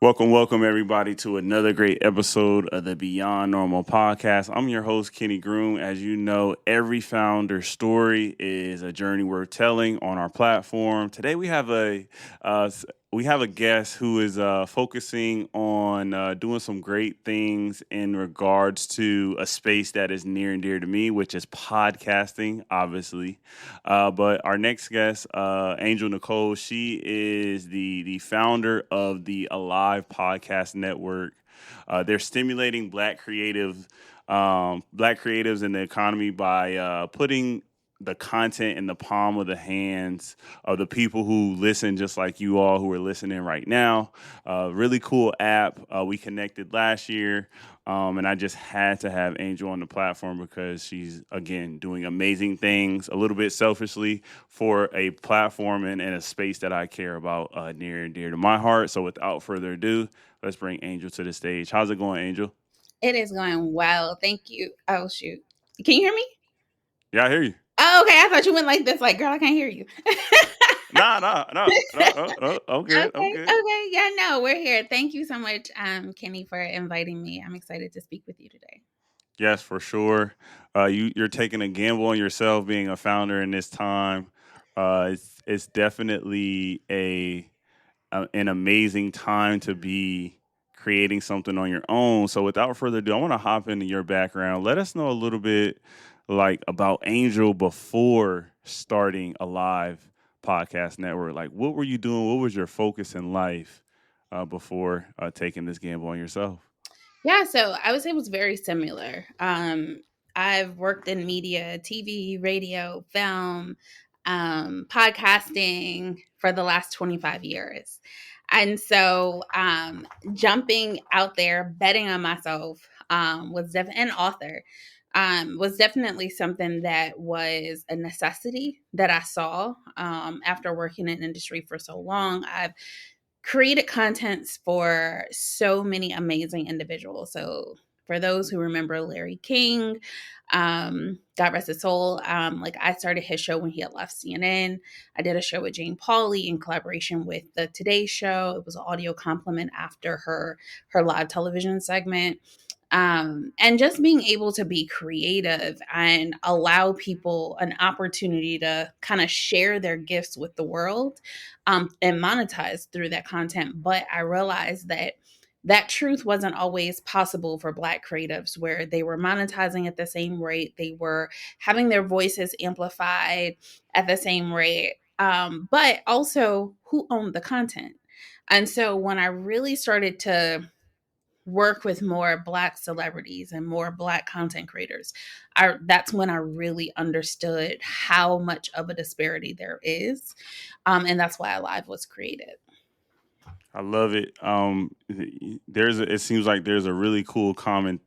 Welcome everybody to another great episode of the Beyond Normal podcast. I'm your host, Kenny Groom. As you know, every founder story is a journey worth telling on our platform. Today uh, we have a guest who is focusing on doing some great things in regards to a space that is near and dear to me, which is podcasting, obviously. But our next guest, Angel Nicole, she is the founder of the Alive Podcast Network. They're stimulating black creatives in the economy by putting the content in the palm of the hands of the people who listen, just like you all who are listening right now. Really cool app. We connected last year. And I just had to have Angel on the platform because she's, again, doing amazing things a little bit selfishly for a platform and a space that I care about near and dear to my heart. So without further ado, let's bring Angel to the stage. How's it going, Angel? It is going well. Thank you. Oh, shoot. Can you hear me? Yeah, I hear you. Oh, okay. I thought you went like this, like, girl, I can't hear you. No. I'm good. I'm Okay. good. Okay. Yeah, no, we're here. Thank you so much, Kenny, for inviting me. I'm excited to speak with you today. Yes, for sure. You're taking a gamble on yourself being a founder in this time. It's definitely an amazing time to be creating something on your own. So without further ado, I want to hop into your background. Let us know a little bit like about Angel before starting a live podcast network. Like what were you doing? What was your focus in life before taking this gamble on yourself? Yeah, so I would say it was very similar. I've worked in media, TV, radio, film, podcasting for the last 25 years. And so jumping out there, betting on myself and author was definitely something that was a necessity that I saw after working in industry for so long. I've created contents for so many amazing individuals. So for those who remember Larry King, God rest his soul, like I started his show when he had left CNN. I did a show with Jane Pauley in collaboration with the Today Show. It was an audio compliment after her live television segment. And just being able to be creative and allow people an opportunity to kind of share their gifts with the world and monetize through that content. But I realized that that truth wasn't always possible for Black creatives, where they were monetizing at the same rate, they were having their voices amplified at the same rate, but also who owned the content. And so when I really started to work with more Black celebrities and more Black content creators, that's when I really understood how much of a disparity there is. And that's why Alive was created. I love it. It seems like there's a really cool common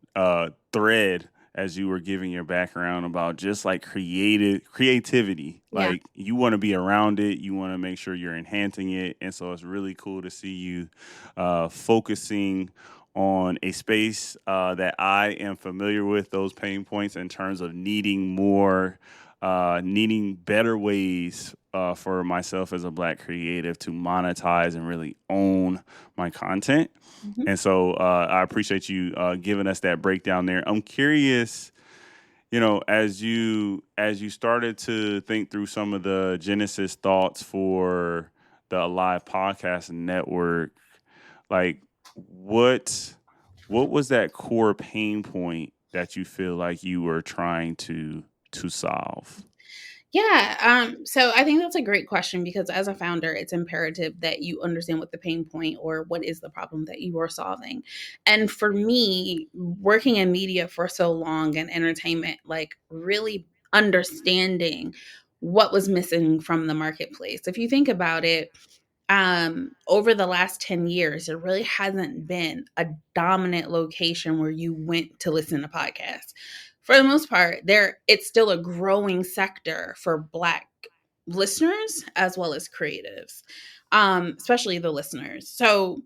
thread as you were giving your background about just like creativity. Yeah. Like you want to be around it, you want to make sure you're enhancing it, and so it's really cool to see you focusing on a space that I am familiar with. Those pain points in terms of needing better ways for myself as a Black creative to monetize and really own my content. Mhm. And so I appreciate you giving us that breakdown there. I'm curious, as you started to think through some of the genesis thoughts for the Alive Podcast Network, like what was that core pain point that you feel like you were trying to solve? Yeah. So I think that's a great question because as a founder, it's imperative that you understand what the pain point or what is the problem that you are solving. And for me, working in media for so long and entertainment, like really understanding what was missing from the marketplace. If you think about it, over the last 10 years, there really hasn't been a dominant location where you went to listen to podcasts. For the most part, it's still a growing sector for Black listeners as well as creatives, especially the listeners. So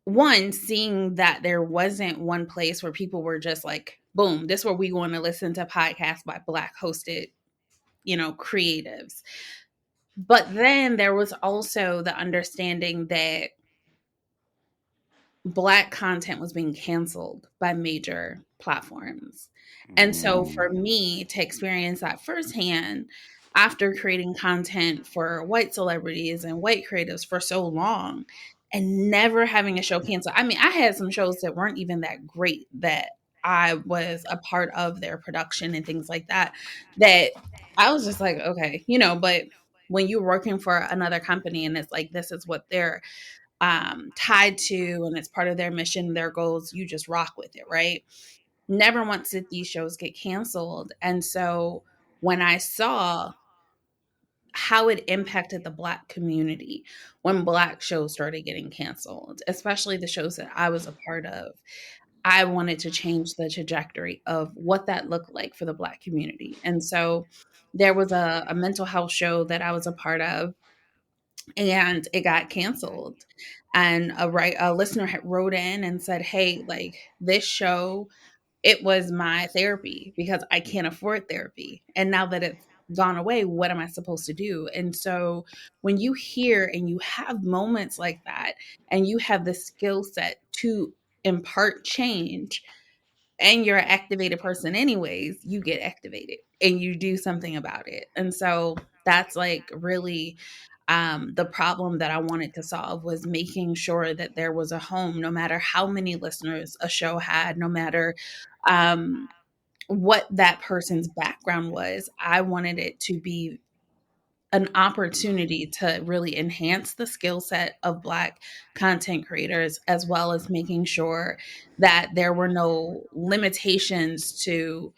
one, seeing that there wasn't one place where people were just like, boom, this is where we want to listen to podcasts by Black hosted, creatives. But then there was also the understanding that Black content was being canceled by major platforms. And so Mm. for me to experience that firsthand after creating content for white celebrities and white creatives for so long and never having a show cancel. I mean, I had some shows that weren't even that great that I was a part of their production and things like that, that I was just like, okay, but when you're working for another company and it's like, this is what they're tied to and it's part of their mission, their goals, you just rock with it, right? Never once did these shows get canceled. And so when I saw how it impacted the Black community when Black shows started getting canceled, especially the shows that I was a part of, I wanted to change the trajectory of what that looked like for the Black community. And so there was a mental health show that I was a part of, and it got canceled. And a listener had wrote in and said, "Hey, like this show, it was my therapy because I can't afford therapy. And now that it's gone away, what am I supposed to do?" And so when you hear and you have moments like that and you have the skill set to impart change, and you're an activated person anyways, you get activated and you do something about it. And so that's like really the problem that I wanted to solve, was making sure that there was a home, no matter how many listeners a show had, no matter um, what that person's background was. I wanted it to be an opportunity to really enhance the skill set of Black content creators, as well as making sure that there were no limitations to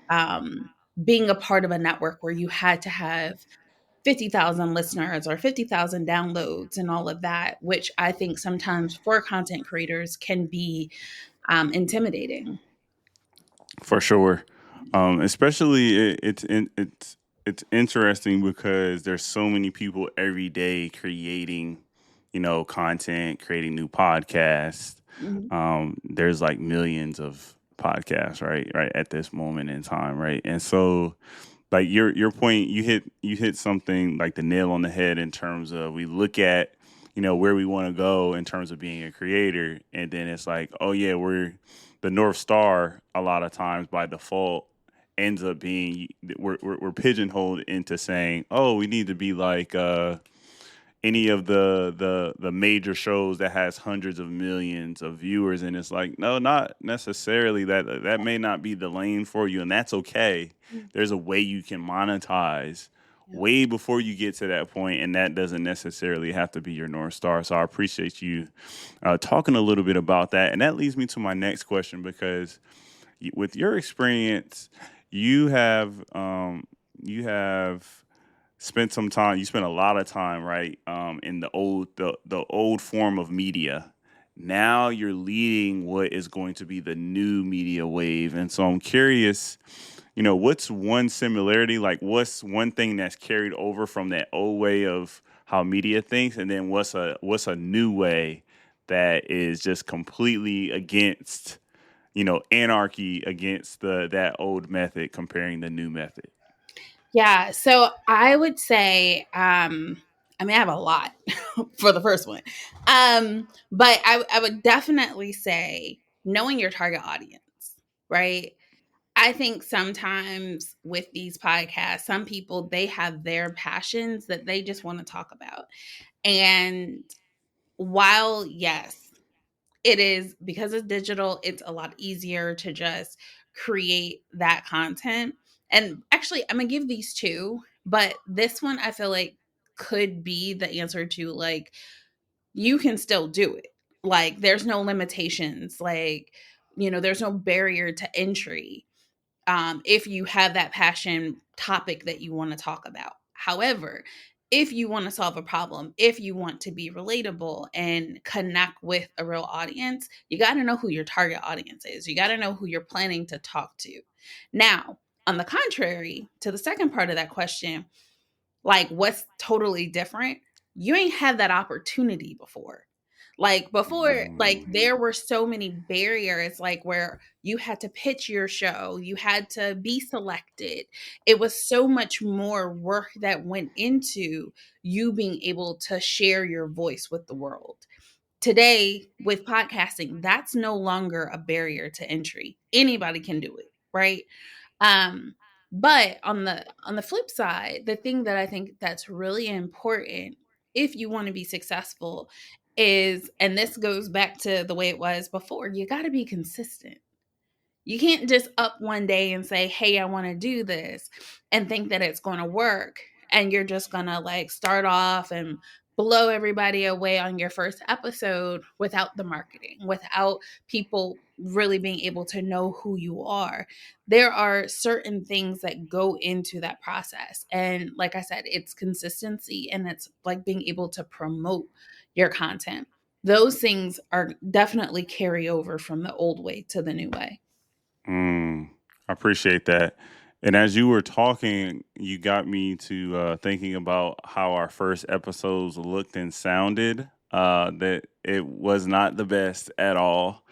um, being a part of a network where you had to have 50,000 listeners or 50,000 downloads and all of that, which I think sometimes for content creators can be intimidating. For sure. Especially it's interesting because there's so many people every day creating, content, creating new podcasts. Mhm. There's like millions of podcasts, right at this moment in time, right? And so like your point, you hit something like the nail on the head in terms of, we look at, where we want to go in terms of being a creator, and then it's like, oh yeah, we're the North Star a lot of times by default ends up being, we're pigeonholed into saying, oh, we need to be like any of the major shows that has hundreds of millions of viewers, and it's like, no, not necessarily. That may not be the lane for you, and that's okay. Mm. There's a way you can monetize Yep. way before you get to that point, and that doesn't necessarily have to be your North Star. So I appreciate you talking a little bit about that, and that leads me to my next question, because with your experience, you have spent some time. You spent a lot of time, right, in the old form of media. Now you're leading what is going to be the new media wave, and so I'm curious. What's one similarity? Like, what's one thing that's carried over from that old way of how media thinks, and then what's a new way that is just completely against, anarchy, against that old method, comparing the new method. Yeah. So I would say, I mean, I have a lot for the first one. But I would definitely say knowing your target audience, right? I think sometimes with these podcasts, some people, they have their passions that they just want to talk about. And while, yes, it is, because it's digital, it's a lot easier to just create that content. And actually, I'm going to give these two, but this one I feel like could be the answer to, like, you can still do it. Like, there's no limitations. Like, there's no barrier to entry if you have that passion topic that you want to talk about. However, if you want to solve a problem, if you want to be relatable and connect with a real audience, you got to know who your target audience is. You got to know who you're planning to talk to. Now, on the contrary, to the second part of that question, like, what's totally different? You ain't had that opportunity before. Like before, like Mm. there were so many barriers, like where you had to pitch your show, you had to be selected. It was so much more work that went into you being able to share your voice with the world. Today with podcasting, that's no longer a barrier to entry. Anybody can do it, right? Um, but on the flip side, the thing that I think that's really important if you want to be successful is, and this goes back to the way it was before, you got to be consistent. You can't just up one day and say, "Hey, I want to do this," and think that it's going to work. And you're just going to like start off and blow everybody away on your first episode without the marketing, without people really being able to know who you are. There are certain things that go into that process. And like I said, it's consistency and it's like being able to promote your content. Those things are definitely carry over from the old way to the new way. I appreciate that. And as you were talking, you got me to thinking about how our first episodes looked and sounded. That it was not the best at all.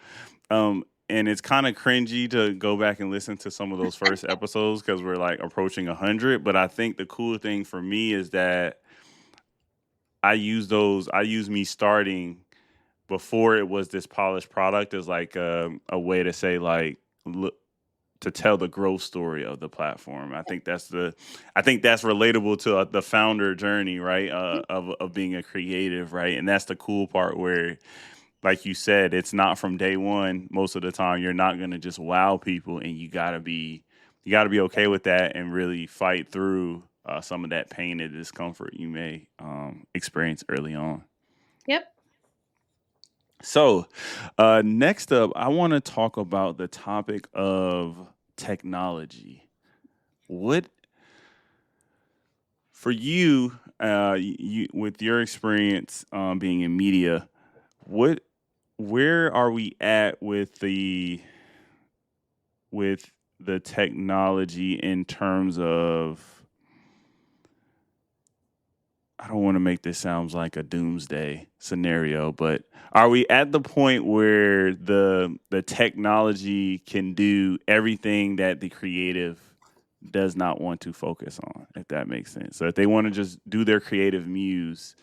And it's kind of cringy to go back and listen to some of those first episodes because we're like approaching 100. But I think the cool thing for me is that I use me starting before it was this polished product as like a way to say like, look, to tell the growth story of the platform. I think that's relatable to the founder journey, right? Of being a creative, right? And that's the cool part where, like you said, it's not from day one. Most of the time, you're not going to just wow people, and you gotta be okay with that and really fight through some of that pain and discomfort you may experience early on. Yep. So, next up, I want to talk about the topic of technology. What for you, with your experience being in media, what where are we at with the technology in terms of, I don't want to make this sound like a doomsday scenario, but are we at the point where the technology can do everything that the creative does not want to focus on, if that makes sense? So if they want to just do their creative muse,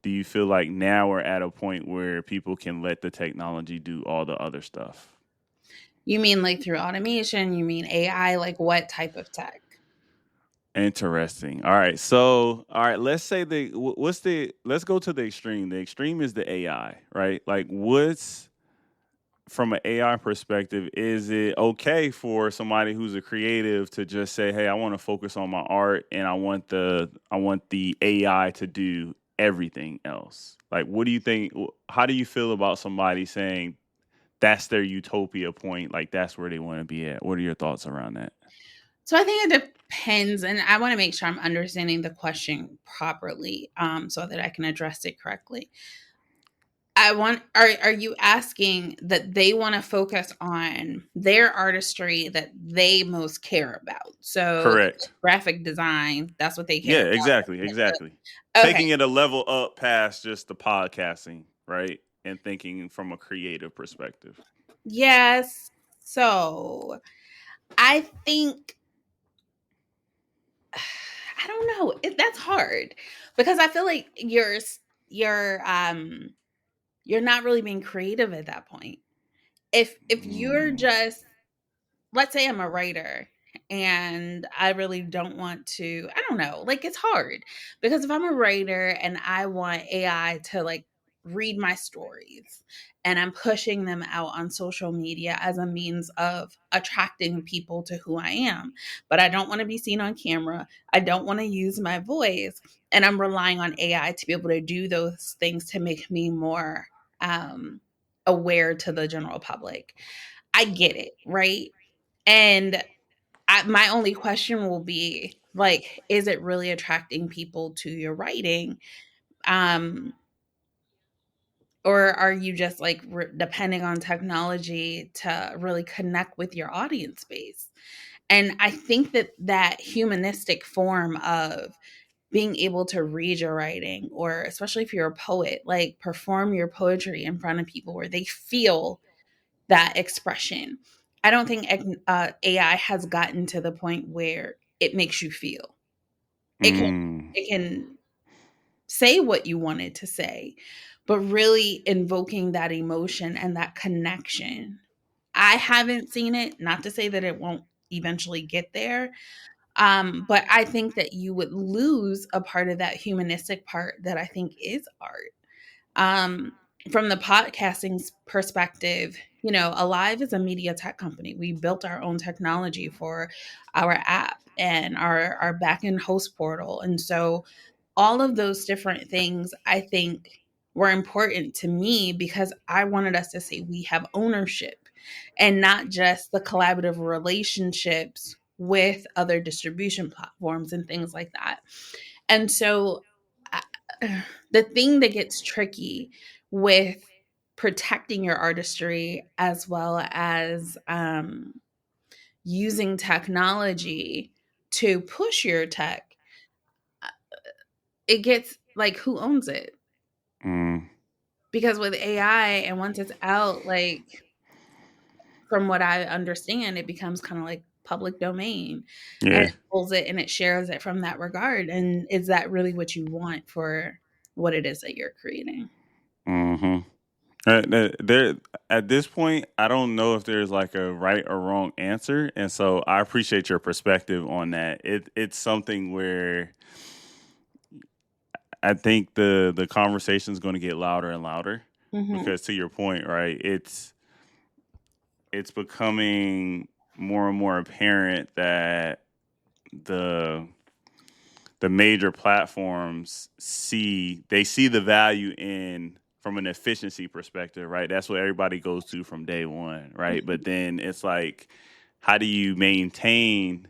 do you feel like now we're at a point where people can let the technology do all the other stuff? You mean like through automation? You mean AI? Like what type of tech? Interesting. All right. So, all right, let's say let's go to the extreme. The extreme is the AI, right? Like what's from an AI perspective, is it okay for somebody who's a creative to just say, "Hey, I want to focus on my art and I want the AI to do everything else." Like, what do you think? How do you feel about somebody saying that's their utopia point? Like, that's where they want to be at. What are your thoughts around that? So I think it depends, and I want to make sure I'm understanding the question properly, so that I can address it correctly. Are you asking that they want to focus on their artistry that they most care about? So Correct. graphic design, that's what they care Yeah, exactly, about. exactly. Okay. Taking it a level up past just the podcasting, right? And thinking from a creative perspective. Yes. So I think I don't know. That's hard because I feel like you're you're not really being creative at that point. If you're Mm, just, let's say I'm a writer and I really don't want to, I don't know, like it's hard because if I'm a writer and I want AI to like read my stories and I'm pushing them out on social media as a means of attracting people to who I am, but I don't want to be seen on camera, I don't want to use my voice, and I'm relying on AI to be able to do those things to make me more um, aware to the general public. I get it, right? And my only question will be like, is it really attracting people to your writing? Um, or are you just like depending on technology to really connect with your audience base? And I think that that humanistic form of being able to read your writing, or especially if you're a poet, like perform your poetry in front of people where they feel that expression. I don't think AI has gotten to the point where it makes you feel. It can, mm, it can. say what you wanted to say, but really invoking that emotion and that connection. I haven't seen it, not to say that it won't eventually get there. But I think that you would lose a part of that humanistic part that I think is art. Um, from the podcasting perspective, you know, Alive is a media tech company. We built our own technology for our app and our back end host portal. And so all of those different things I think were important to me because I wanted us to say we have ownership and not just the collaborative relationships with other distribution platforms and things like that. And so the thing that gets tricky with protecting your artistry as well as using technology to push your tech, it gets like who owns it? Mm, Because with AI and once it's out, like from what I understand, it becomes kind of like public domain and yeah. it pulls it and it shares it from that regard. And is that really what you want for what it is that you're creating? Mm-hmm. There at this point, I don't know if there's like a right or wrong answer, and so I appreciate your perspective on that. It's something where I think the conversation is going to get louder and louder Hmm. because to your point, right? It's becoming more and more apparent that the the major platforms see the value in from an efficiency perspective, right? That's what everybody goes to from day one, right? But then it's like, how do you maintain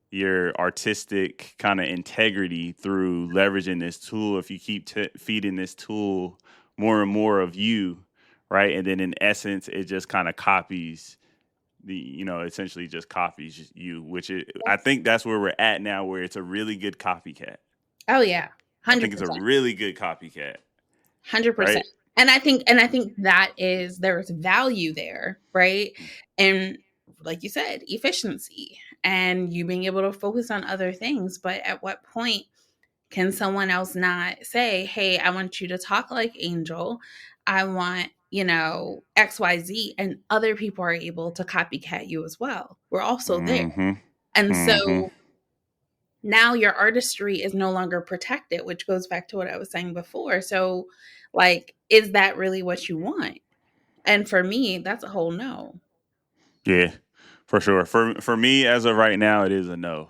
your artistic kind of integrity through leveraging this tool if you keep feeding this tool more and more of you, right? And then in essence, it just kind of copies essentially just copies you, which I think that's where we're at now, where it's a really good copycat. Oh yeah, I think it's a 100%. really good copycat, 100%. right? And I think that is there's value there, right? And like you said, efficiency and you being able to focus on other things, but at what point can someone else not say, "Hey, I want you to talk like Angel. I want, you know, XYZ," and other people are able to copycat you as well. We're also there. Mm-hmm. And Mm-hmm. so now your artistry is no longer protected, which goes back to what I was saying before. So, like, is that really what you want? And for me, that's a whole no. Yeah, for sure. For me, as of right now, it is a no.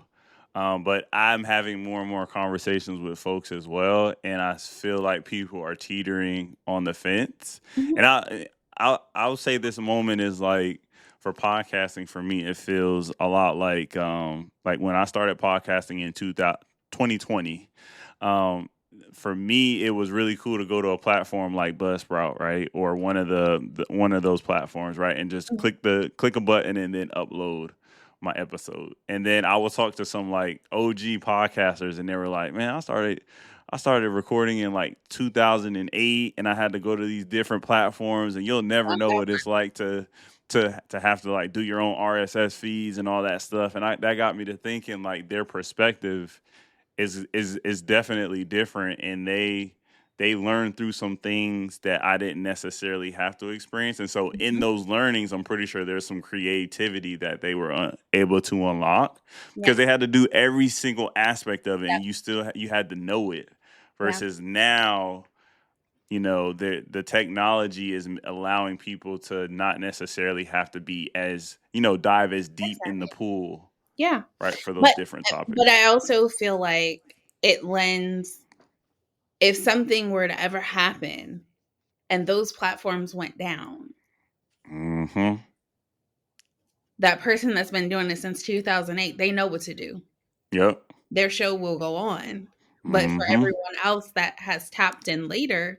But I'm having more and more conversations with folks as well, and I feel like people are teetering on the fence. Mhm. And I'll say this moment is like for podcasting for me, it feels a lot like when I started podcasting in 2020. Um, for me, it was really cool to go to a platform like Buzzsprout, right, or one of those platforms, right, and just click a button and then upload my episode. And then I will talk to some like OG podcasters, and they were like, "Man, I started recording in like 2008, and I had to go to these different platforms, and you'll never know what it's like to have to like do your own RSS feeds and all that stuff." And that got me to thinking like their perspective is definitely different, and they learn through some things that I didn't necessarily have to experience. And so in Mhm. those learnings, I'm pretty sure there's some creativity that they were able to unlock Yeah. because they had to do every single aspect of it, Yeah. and you had to know it. Yeah. Versus now, the technology is allowing people to not necessarily have to be as dive as deep in the Exactly. pool, Yeah. right, for those But different but topics. I also feel like it lends if something were to ever happen and those platforms went down, Hmm. that person that's been doing this since 2008, they know what to do. Yep. Their show will go on. But for Hmm. everyone else that has tapped in later,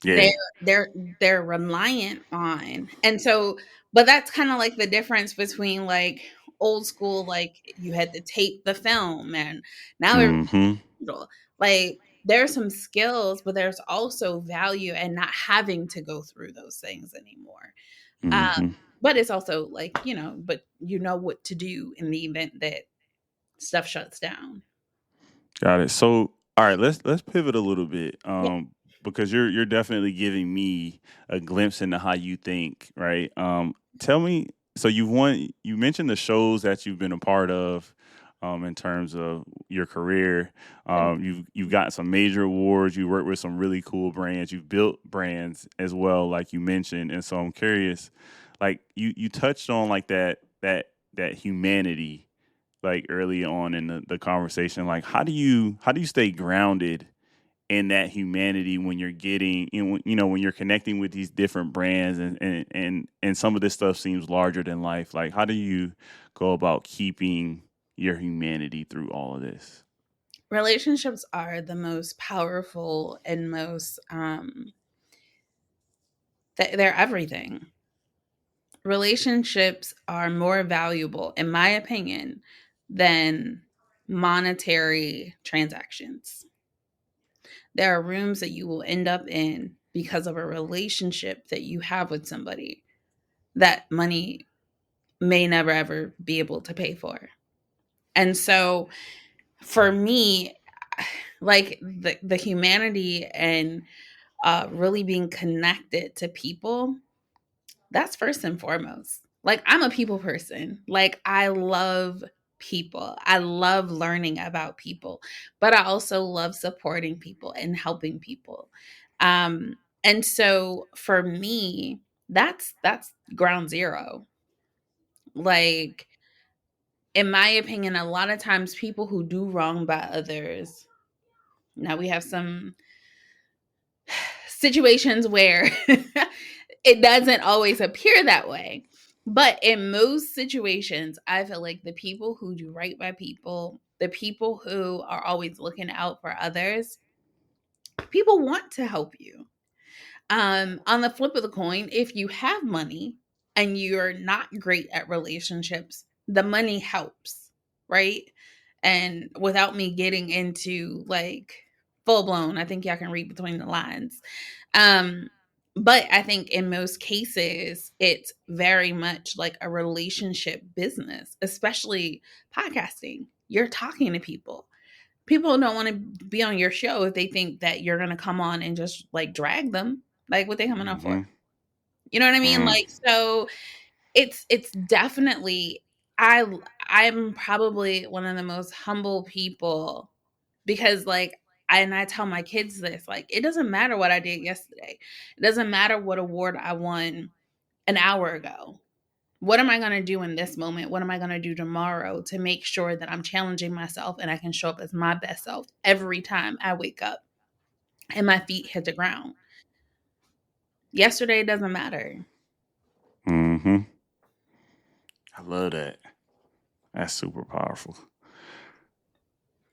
they're Yeah. they're they're reliant on. And so but that's kind of like the difference between like old school, like you had to tape the film and now everything's Hmm. digital. Like there's some skills, but there's also value in not having to go through those things anymore. Um, Hmm. but it's also like, you know, but you know what to do in the event that stuff shuts down. Got it. So All right, let's pivot a little bit, Yeah. because you're definitely giving me a glimpse into how you think, right? Tell me, so you mentioned the shows that you've been a part of, in terms of your career. You've gotten some major awards. You worked with some really cool brands. You've built brands as well, like you mentioned. And so I'm curious, like you touched on like that humanity like early on in the conversation. Like how do you stay grounded in that humanity when you're getting when you're connecting with these different brands and some of this stuff seems larger than life. Like how do you go about keeping your humanity through all of this? Relationships are the most powerful and most they're everything. Relationships are more valuable, in my opinion, than monetary transactions. There are rooms that you will end up in because of a relationship that you have with somebody that money may never ever be able to pay for. And so for me, like the humanity and really being connected to people, that's first and foremost. Like, I'm a people person. Like, I love people. I love learning about people, but I also love supporting people and helping people. Um, and so for me, that's ground zero. Like, in my opinion, a lot of times people who do wrong by others, now we have some situations where it doesn't always appear that way. But in most situations, I feel like the people who do right by people, the people who are always looking out for others, people want to help you. On the flip of the coin, if you have money and you're not great at relationships, the money helps, right? And without me getting into like full blown, I think y'all can read between the lines. Um, but I think in most cases, it's very much like a relationship business, especially podcasting. You're talking to people. People don't want to be on your show if they think that you're going to come on and just like drag them. Like, what they coming on for? Mm-hmm. You know what I mean? Mm. Like, so it's definitely I I'm probably one of the most humble people because like I tell my kids this, like, it doesn't matter what I did yesterday. It doesn't matter what award I won an hour ago. What am I going to do in this moment? What am I going to do tomorrow to make sure that I'm challenging myself and I can show up as my best self every time I wake up and my feet hit the ground? Yesterday doesn't matter. Mm-hmm. I love that. That's super powerful.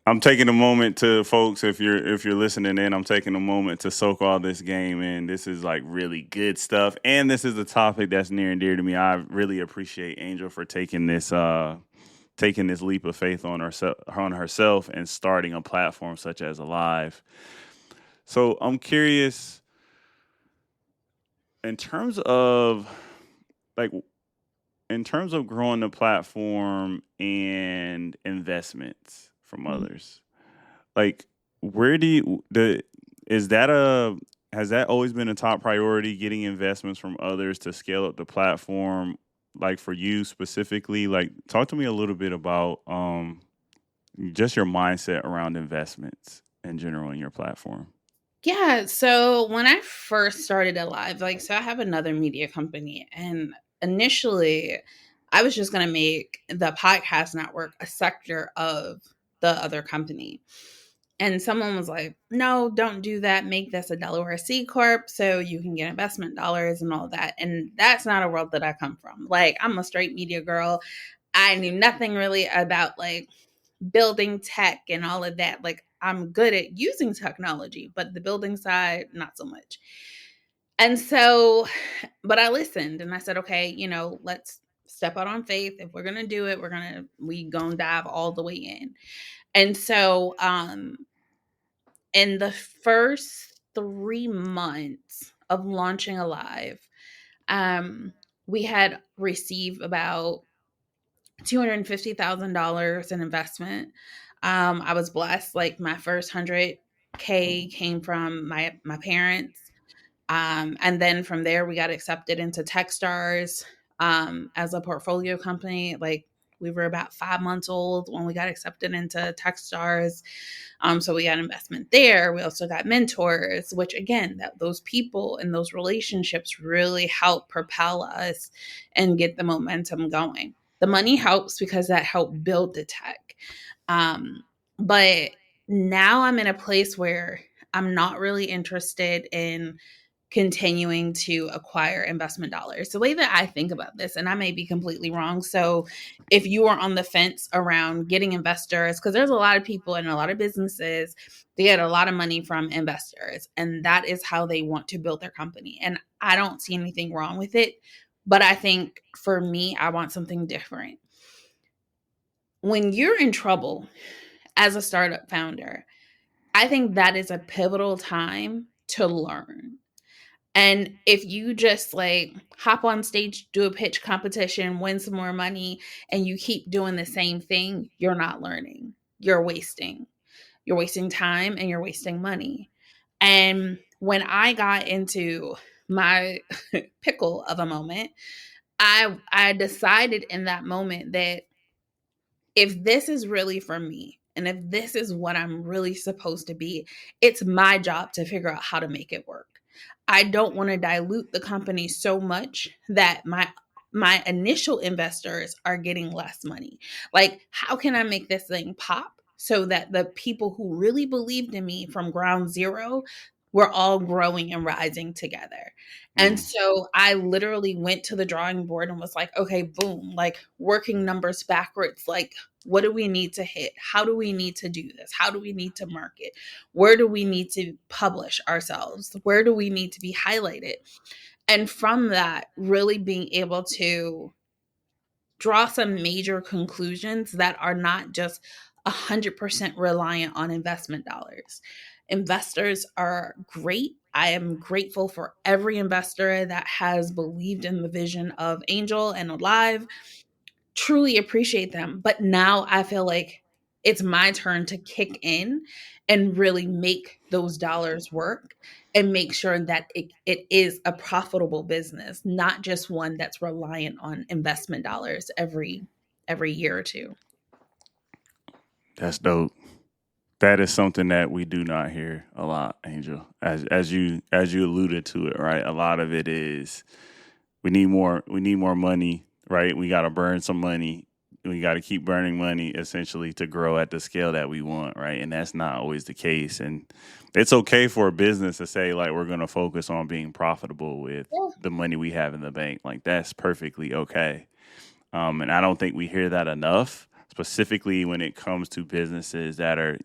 I'm taking a moment to folks, if you're listening in, I'm taking a moment to soak all this game in. This is like really good stuff. And this is a topic that's near and dear to me. I really appreciate Angel for taking this leap of faith on herself and starting a platform such as Alive. So I'm curious in terms of like in terms of growing the platform and investments from Mhm. others. Like, where do you the is that a has that always been a top priority, getting investments from others to scale up the platform? Like for you specifically, like talk to me a little bit about just your mindset around investments in general in your platform. Yeah, so when I first started Alive, like, so I have another media company, and initially I was just going to make the podcast network a sector of the other company. And someone was like, no, don't do that. Make this a Delaware C Corp so you can get investment dollars and all that. And that's not a world that I come from. Like, I'm a straight media girl. I knew nothing really about like building tech and all of that. Like, I'm good at using technology, but the building side, not so much. And so, but I listened and I said, okay, let's step out on faith. If we're gonna do it, we gonna dive all the way in. And so, in the first 3 months of launching Alive, um, we had received about $250,000 in investment. I was blessed. Like my first 100K came from my parents. And then from there, we got accepted into Techstars as a portfolio company. Like we were about 5 months old when we got accepted into Techstars. So we got investment there. We also got mentors, which again, that those people and those relationships really help propel us and get the momentum going. The money helps because that helped build the tech. But now I'm in a place where I'm not really interested in continuing to acquire investment dollars. The way that I think about this, and I may be completely wrong. So, if you are on the fence around getting investors, because there's a lot of people and a lot of businesses, they get a lot of money from investors, and that is how they want to build their company. And I don't see anything wrong with it. But I think for me, I want something different. When you're in trouble as a startup founder, I think that is a pivotal time to learn. And if you just like hop on stage, do a pitch competition, win some more money, and you keep doing the same thing, you're not learning. You're wasting. You're wasting time and you're wasting money. And when I got into my pickle of a moment, I decided in that moment that if this is really for me and if this is what I'm really supposed to be, it's my job to figure out how to make it work. I don't want to dilute the company so much that my initial investors are getting less money. Like, how can I make this thing pop so that the people who really believed in me from ground zero, we're all growing and rising together. And Mm. so I literally went to the drawing board and was like, okay, boom, like working numbers backwards. Like, what do we need to hit? How do we need to do this? How do we need to market? Where do we need to publish ourselves? Where do we need to be highlighted? And from that, really being able to draw some major conclusions that are not just 100% reliant on investment dollars. Investors are great. I am grateful for every investor that has believed in the vision of Angel and Alive. Truly appreciate them. But now I feel like it's my turn to kick in and really make those dollars work and make sure that it is a profitable business, not just one that's reliant on investment dollars every year or two. That's dope. That is something that we do not hear a lot, Angel. As you alluded to it, right? A lot of it is we need more money, right? We got to burn some money. We got to keep burning money essentially to grow at the scale that we want, right? And that's not always the case. And it's okay for a business to say like we're going to focus on being profitable with Yeah. the money we have in the bank. Like that's perfectly okay. And I don't think we hear that enough, specifically when it comes to businesses that are,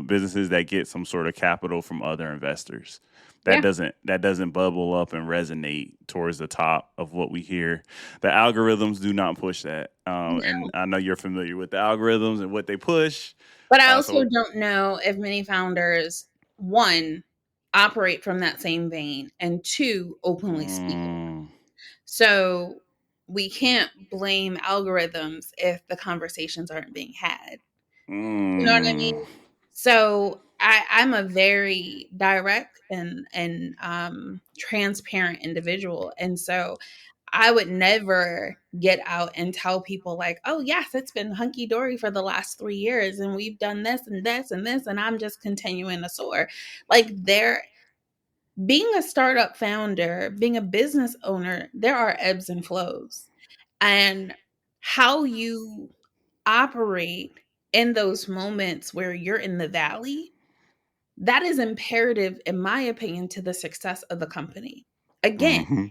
businesses that get some sort of capital from other investors. That Yeah. doesn't bubble up and resonate towards the top of what we hear. The algorithms do not push that, and No. I know you're familiar with the algorithms and what they push. But I also So, don't know if many founders, one, operate from that same vein, and two, openly speak. mm, So we can't blame algorithms if the conversations aren't being had. You know what I mean? mm, So I'm a very direct and transparent individual. And so I would never get out and tell people like, oh yes, it's been hunky dory for the last 3 years and we've done this and this and this and I'm just continuing to soar. Like there being a startup founder, being a business owner, there are ebbs and flows. And how you operate in those moments where you're in the valley, that is imperative, in my opinion, to the success of the company. Again, mm-hmm,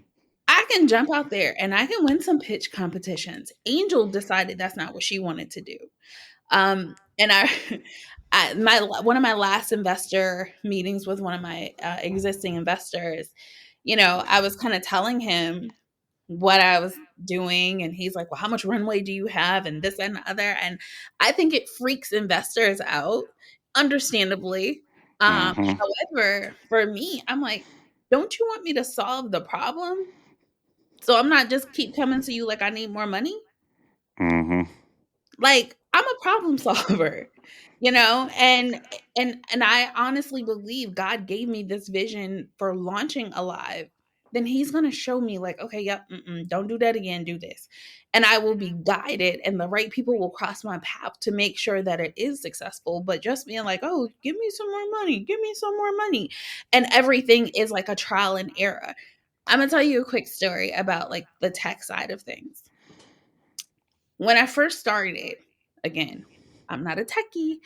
I can jump out there and I can win some pitch competitions. Angel decided that's not what she wanted to do. And my one of my last investor meetings with one of my existing investors, I was kind of telling him what I was doing, and he's like, "Well, how much runway do you have?" And this and the other, and I think it freaks investors out, understandably. mm-hmm, However, for me, I'm like, "Don't you want me to solve the problem? So I'm not just keep coming to you like I need more money." mm-hmm. Like, I'm a problem solver. And I honestly believe God gave me this vision for launching Alive. Then he's going to show me like, okay, yep, don't do that again, do this. And I will be guided and the right people will cross my path to make sure that it is successful. But just being like, oh, give me some more money, give me some more money. And everything is like a trial and error. I'm going to tell you a quick story about like the tech side of things. When I first started, again, I'm not a techie.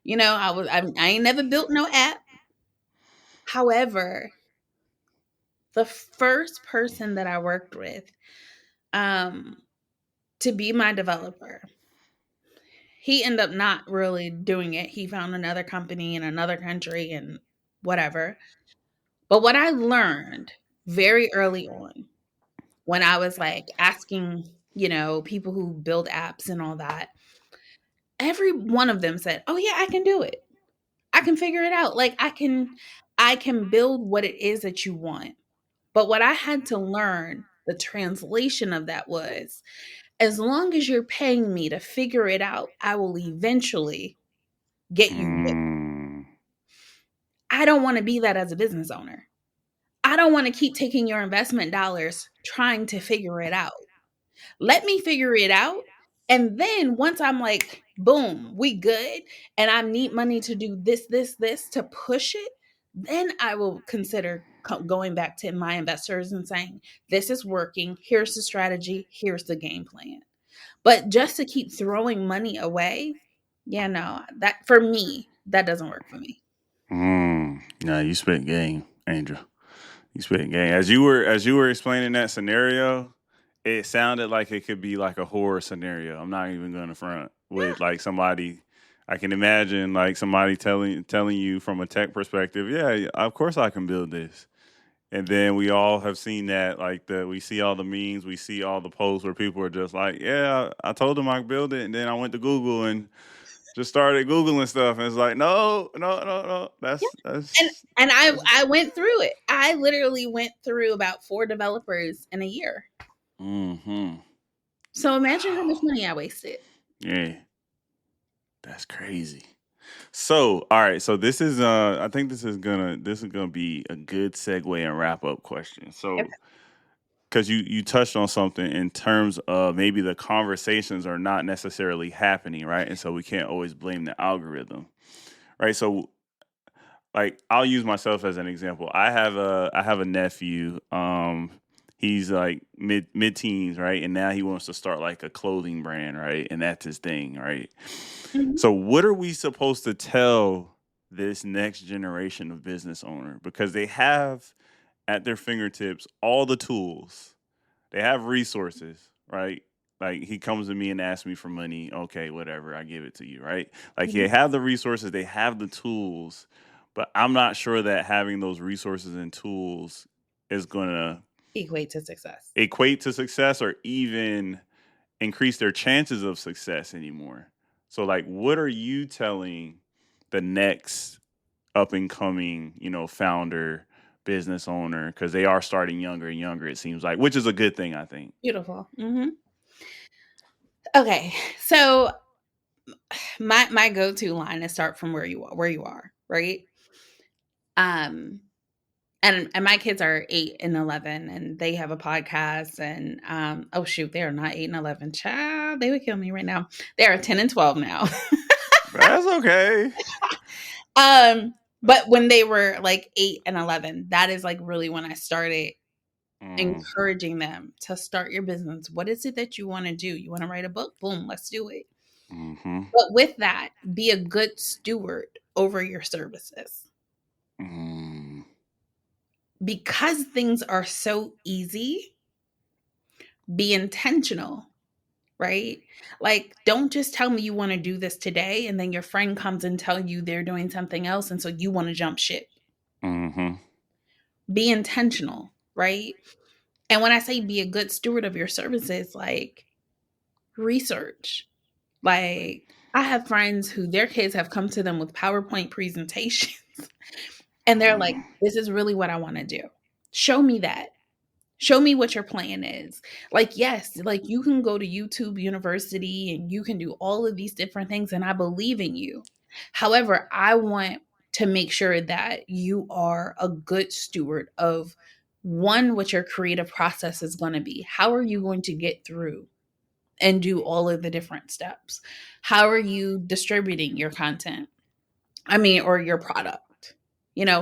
I ain't never built no app. However, the first person that I worked with um, to be my developer, he ended up not really doing it. He found another company in another country and whatever. But what I learned very early on when I was like asking, people who build apps and all that, every one of them said, "Oh yeah, I can do it. I can figure it out. Like I can build what it is that you want." But what I had to learn, the translation of that was, as long as you're paying me to figure it out, I will eventually get you there. Mm. I don't want to be that as a business owner. I don't want to keep taking your investment dollars trying to figure it out. Let me figure it out. And then once I'm like, boom, we good, and I need money to do this to push it, then I will consider going back to my investors and saying, this is working. Here's the strategy. Here's the game plan. But just to keep throwing money away, yeah, no, that for me, that doesn't work for me. No, you spit game, Angel. You spit game. As you were explaining that scenario, it sounded like it could be like a horror scenario. I'm not even going to front with Yeah. like somebody. I can imagine like somebody telling you from a tech perspective, yeah, of course I can build this. And then we all have seen that, like we see all the memes, we see all the posts where people are just like, yeah, I told them I could build it, and then I went to Google and just started googling stuff, and it's like, no, no, no, no, Yeah. that's And that's and I that's. I went through it. I literally went through about 4 developers in a year. Mm-hmm. So imagine how much Wow. money I wasted. Yeah, that's crazy. So, all right. So this is I think this is gonna be a good segue and wrap up question. Okay. So because you touched on something in terms of maybe the conversations are not necessarily happening, right? And so we can't always blame the algorithm, right? So like I'll use myself as an example. I have a nephew. He's like mid teens, right? And now he wants to start like a clothing brand, right? And that's his thing, right? Mhm. So what are we supposed to tell this next generation of business owner? Because they have at their fingertips all the tools. They have resources, right? Like he comes to me and asks me for money. Okay, whatever, I give it to you, right? Like they Mhm. have the resources, they have the tools, but I'm not sure that having those resources and tools is going to Equate to success. equate to success or even increase their chances of success anymore. So like what are you telling the next up and coming, founder, business owner, because they are starting younger and younger, it seems like, which is a good thing, I think. Beautiful. Okay. So my go-to line is start from where you are, right? Um and my kids are 8 and 11 and they have a podcast and oh shoot, they are not 8 and 11. Child, they would kill me right now. They are 10 and 12 now. That's okay. um but when they were like 8 and 11, that is like really when I started Mm, encouraging them to start your business. What is it that you want to do? You want to write a book? Boom, let's do it. mm-hmm, But with that, be a good steward over your services. mm, Because things are so easy, be intentional, right? Like, don't just tell me you want to do this today and then your friend comes and tell you they're doing something else and so you want to jump ship. mm-hmm, Be intentional, right? And when I say be a good steward of your services, like research. Like I have friends who their kids have come to them with PowerPoint presentations and they're like, mm, this is really what I want to do. Show me that. Show me what your plan is. Like, yes, like you can go to YouTube University and you can do all of these different things, and I believe in you. However, I want to make sure that you are a good steward of one, what your creative process is going to be. How are you going to get through and do all of the different steps? How are you distributing your content? I mean, or your product.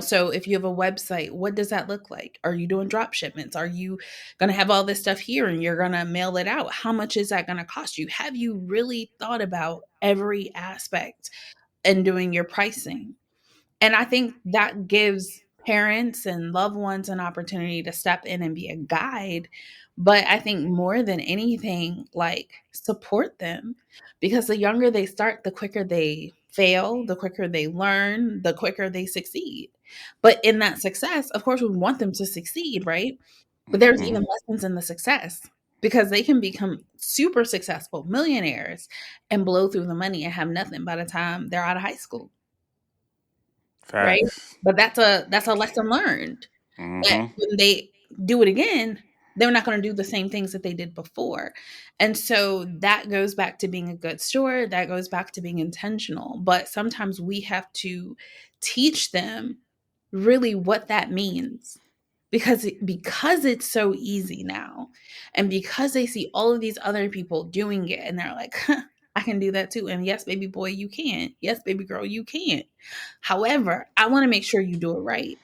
So if you have a website, what does that look like? Are you doing drop shipments? Are you going to have all this stuff here and you're going to mail it out? How much is that going to cost you? Have you really thought about every aspect and doing your pricing? And I think that gives parents and loved ones an opportunity to step in and be a guide. But I think more than anything, like support them, because the younger they start, the quicker they fail, the quicker they learn, the quicker they succeed. But in that success, of course, we want them to succeed, right? But there's Hmm. even lessons in the success because they can become super successful millionaires and blow through the money and have nothing by the time they're out of high school, right? Facts. But that's a lesson learned. That Hmm. when they do it again, they're not going to do the same things that they did before. And so that goes back to being a good steward, that goes back to being intentional. But sometimes we have to teach them really what that means because it's so easy now, and because they see all of these other people doing it and they're like, huh, I can do that too. And yes, baby boy, you can. Yes, baby girl, you can. However, I want to make sure you do it right.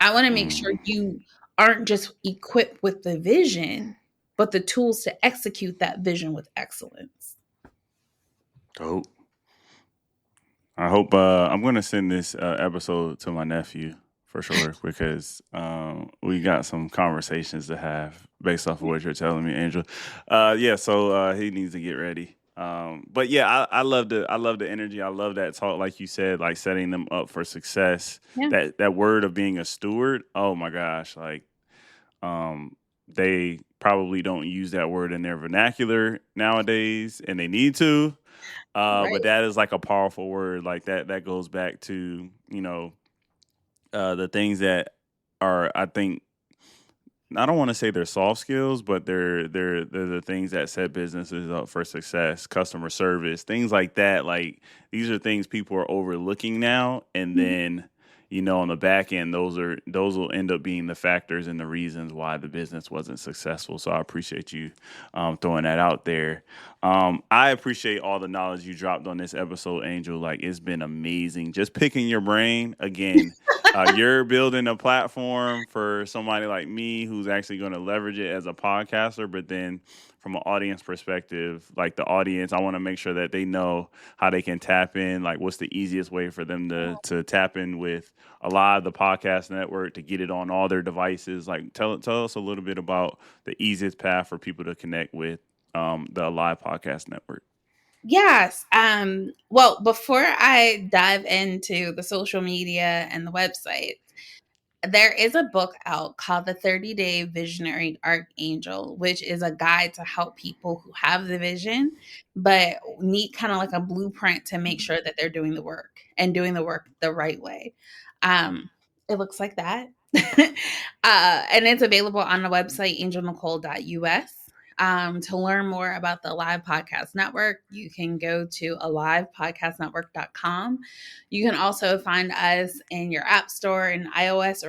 I want to make sure Mm. you aren't just equipped with the vision, but the tools to execute that vision with excellence. Dope. I hope I'm gonna send this episode to my nephew for sure because we got some conversations to have based off of what you're telling me, Angel. Yeah, so he needs to get ready. But yeah, I love the energy. I love that talk, like you said, like setting them up for success. Yeah. That word of being a steward. Oh my gosh, like they probably don't use that word in their vernacular nowadays, and they need to. But Right. that is like a powerful word. Like that goes back to the things that are, I think, I don't want to say they're soft skills, but they're the things that set businesses up for success, customer service, things like that. Like these are things people are overlooking now, and Mhm. then on the back end, those will end up being the factors and the reasons why the business wasn't successful. So I appreciate you throwing that out there. I appreciate all the knowledge you dropped on this episode, Angel. Like it's been amazing. Just picking your brain again. You're building a platform for somebody like me who's actually going to leverage it as a podcaster, but then from an audience perspective, like the audience, I want to make sure that they know how they can tap in. Like, what's the easiest way for them to tap in with a lot of the podcast network to get it on all their devices? Like, tell us a little bit about the easiest path for people to connect with the Live Podcast Network. Yes. Well, before I dive into the social media and the website, there is a book out called The 30-Day Visionary Archangel, which is a guide to help people who have the vision, but need kind of like a blueprint to make sure that they're doing the work and doing the work the right way. Um, it looks like that. And it's available on the website angelnicole.us. To learn more about the Live Podcast Network, you can go to alivepodcastnetwork.com. You can also find us in your app store in iOS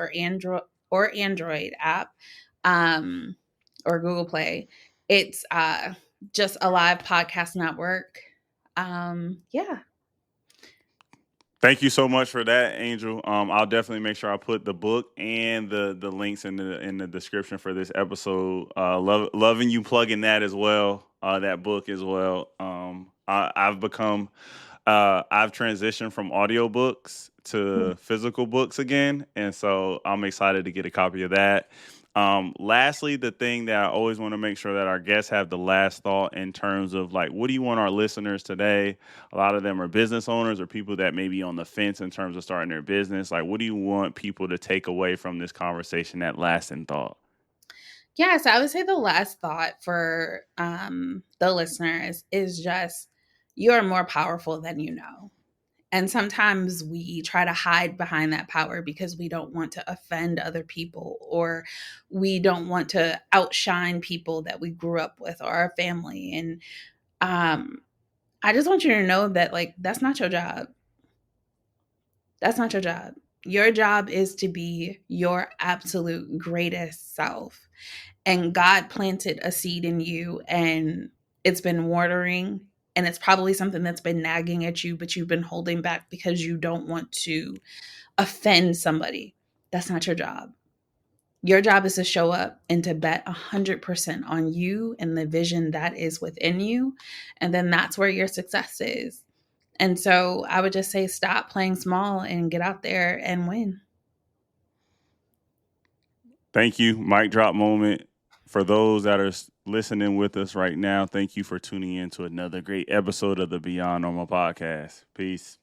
or Android app, um, or Google Play. It's just a live podcast network. Yeah. Thank you so much for that, Angel. I'll definitely make sure I put the book and the links in the description for this episode. Loving you plugging that as well, that book as well. I've transitioned from audiobooks to physical books again, and so I'm excited to get a copy of that. Lastly, the thing that I always want to make sure that our guests have the last thought in terms of like, what do you want our listeners today? A lot of them are business owners or people that may be on the fence in terms of starting their business. Like, what do you want people to take away from this conversation, that lasting thought? Yeah. So I would say the last thought for the listeners is just you are more powerful than you know. And sometimes we try to hide behind that power because we don't want to offend other people, or we don't want to outshine people that we grew up with or our family. And I just want you to know that, like, that's not your job. That's not your job. Your job is to be your absolute greatest self. And God planted a seed in you, and it's been watering, and it's probably something that's been nagging at you, but you've been holding back because you don't want to offend somebody. That's not your job. Your job is to show up and to bet 100% on you and the vision that is within you. And then that's where your success is. And so I would just say stop playing small and get out there and win. Thank you. Mic drop moment. For those that are listening with us right now, thank you for tuning in to another great episode of the Beyond Normal podcast. Peace.